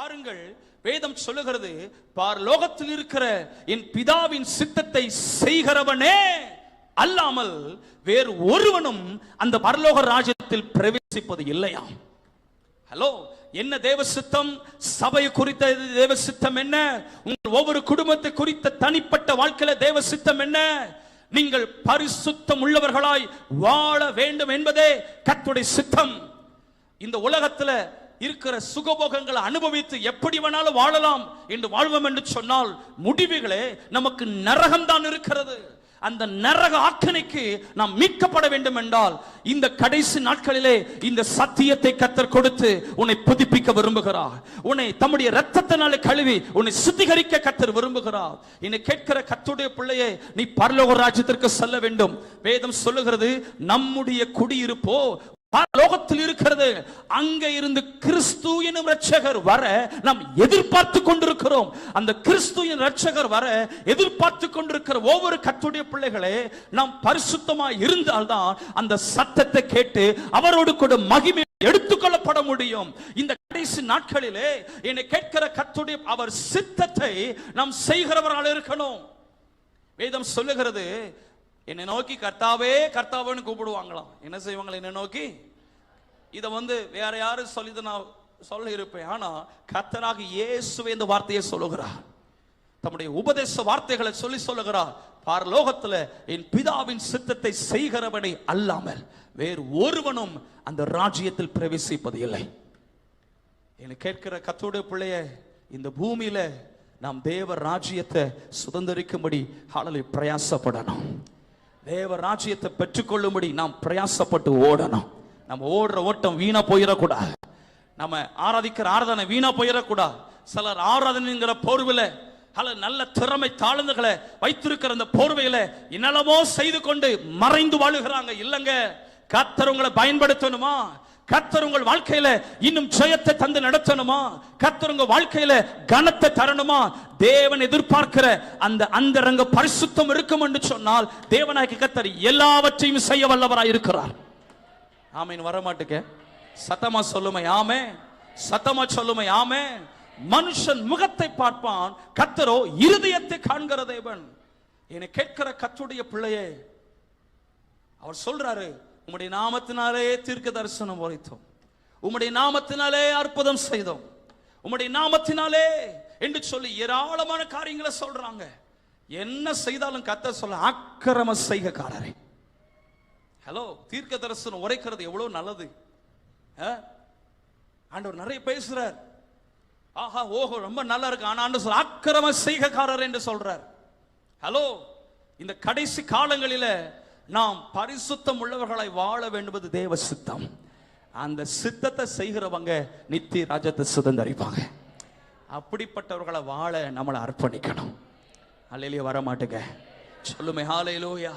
பாருங்கள், வேதம் சொல்லுகிறது, பரலோகத்தில் இருக்கிற என் பிதாவின் சித்தத்தை செய்கிறவனே அல்லாமல் வேறு ஒருவனும் அந்த பரலோக ராஜ்யத்தில் பிரவேசிப்பது இல்லையாம். ஹலோ, என்ன தேவ சித்தம்? சபை குறித்த தேவ சித்தம் என்ன? உங்கள் ஒவ்வொரு குடும்பத்தை குறித்த தனிப்பட்ட வாழ்க்கையில தேவ சித்தம் என்ன? நீங்கள் பரிசுத்தம் உள்ளவர்களாய் வாழ வேண்டும் என்பதே கர்த்தருடைய சித்தம். இந்த உலகத்துல இருக்கிற சுகபோகங்களை அனுபவித்து எப்படி வேணாலும் வாழலாம் என்று வாழ்வோம் என்று சொன்னால் முடிவுகளே நமக்கு நரகம் தான் இருக்கிறது. அந்த நரக ஆக்கினைக்கு நாம் மீட்கப்பட வேண்டும் என்றால் இந்த கடைசி நாட்களிலே இந்த சத்தியத்தை கர்த்தர் கொடுத்து உன்னை புதுப்பிக்க விரும்புகிறார். உன்னை தம்முடைய இரத்தத்தினாலே கழுவி உன்னை சுத்திகரிக்க கர்த்தர் விரும்புகிறார். என்னை கேட்கிற கர்த்தருடைய பிள்ளையே, நீ பரலோக ராஜ்யத்திற்கு செல்ல வேண்டும். வேதம் சொல்லுகிறது, நம்முடைய குடியிருப்போ பரலோகத்தில் இருக்கிறது. அங்க இருந்து கிறிஸ்து எனும் இரட்சகர் வர நாம் எதிர்பார்த்து கொண்டிருக்கிறோம். அந்த கிறிஸ்து எனும் இரட்சகர் வர எதிர்பார்த்து கொண்டிருக்கிற ஒவ்வொரு கர்த்தருடைய பிள்ளைகளே, நாம் பரிசுத்தமாய் இருந்தால்தான் அந்த சத்தத்தை கேட்டு அவரோடு கூட மகிமை எடுத்துக்கொள்ளப்பட முடியும். இந்த கடைசி நாட்களிலே என்னை கேட்கிற கர்த்தருடைய அவர் சித்தத்தை நாம் செய்கிறவர்களாக இருக்கணும். வேதம் சொல்லுகிறது, என்னை நோக்கி கர்த்தாவே கர்த்தாவேன்னு கூப்பிடுவாங்களாம். என்ன செய்வாங்க? என்னை நோக்கி. இதை வேற யாரும் சொல்லி நான் சொல்ல இருப்பேன். ஆனா கர்த்தராக இயேசுவே இந்த வார்த்தையை சொல்லுகிறார். தம்முடைய உபதேச வார்த்தைகளை சொல்லி சொல்லுகிறார், பரலோகத்துல என் பிதாவின் சித்தத்தை செய்கிறவனை அல்லாமல் வேறு ஒருவனும் அந்த ராஜ்யத்தில் பிரவேசிப்பது இல்லை. என்னை கேட்கிற கர்த்தருடைய பிள்ளைய, இந்த பூமியில நாம் தேவ ராஜ்யத்தை சுதந்திரிக்கும்படி பிரயாசப்படணும். தேவ ராஜ்யத்தை பெற்றுக்கொள்ளும்படி நாம் பிரயாசப்பட்டு ஓடணும். நம்ம ஓடுற ஓட்டம் வீணா போயிடக்கூடாது. நம்ம ஆராதிக்கிற ஆராதனை வீணா போயிடக்கூடாது. சிலர் ஆராதனைங்கிற போர்வையில நல்ல திறமை தாழ்ந்துகளை வைத்திருக்கிற அந்த போர்வையில என்னெல்லாமோ செய்து கொண்டு மறைந்து வாழுகிறாங்க. இல்லங்க, கர்த்தர் உங்களை பயன்படுத்தணுமா? கர்த்தர் உங்கள் வாழ்க்கையில இன்னும் ஜெயத்தை தந்து நடத்தணுமா? கர்த்தர் உங்க வாழ்க்கையில கனத்தை தரணுமா? தேவன் எதிர்பார்க்கிற அந்த அந்தரங்க பரிசுத்தம் இருக்கும் என்று சொன்னால் தேவனாகிய கர்த்தர் எல்லாவற்றையும் செய்ய வல்லவராய் இருக்கிறார். ஆமென். வரமாட்டுக்க சத்தமா சொல்லுமை ஆமே. சத்தமா சொல்லுமை ஆமே. மனுஷன் முகத்தை பார்ப்பான், கர்த்தரோ இருதயத்தை காண்கிற தேவன். என்னை கேட்கிற கர்த்தருடைய பிள்ளையே, அவர் சொல்றாரு, உம்முடைய நாமத்தினாலே தீர்க்க தரிசனம் உரைத்தோம், உம்முடைய நாமத்தினாலே அற்புதம் செய்தோம், உம்முடைய நாமத்தினாலே என்று சொல்லி ஏராளமான காரியங்களை சொல்றாங்க. என்ன செய்தாலும் கர்த்தர் சொல்ல, அக்கிரம செய்கைக்காரரே. ஹலோ, தீர்க்க தரிசனம் உரைக்கிறது எவ்வளவு நல்லது. ஆண்டவர் நிறைய பேசுறார். ஆஹா ஓஹோ ரொம்ப நல்லா இருக்கு. ஆனா சொல்ல, அக்கிரம செய்கைக்காரர் என்று சொல்றார். ஹலோ, இந்த கடைசி காலங்களில நாம் பரிசுத்தம் உள்ளவர்களாய் வாழ வேண்டுவது தேவ சித்தம். அந்த சித்தத்தை செய்கிறவங்க நித்திய ராஜ்யத்தை சுதந்தரிப்பாங்க. அப்படிப்பட்டவர்களை வாழ நம்மளை அர்ப்பணிக்கணும். அல்லேலூயா. வர மாட்டேங்க சொல்லுமே ஹல்லேலூயா.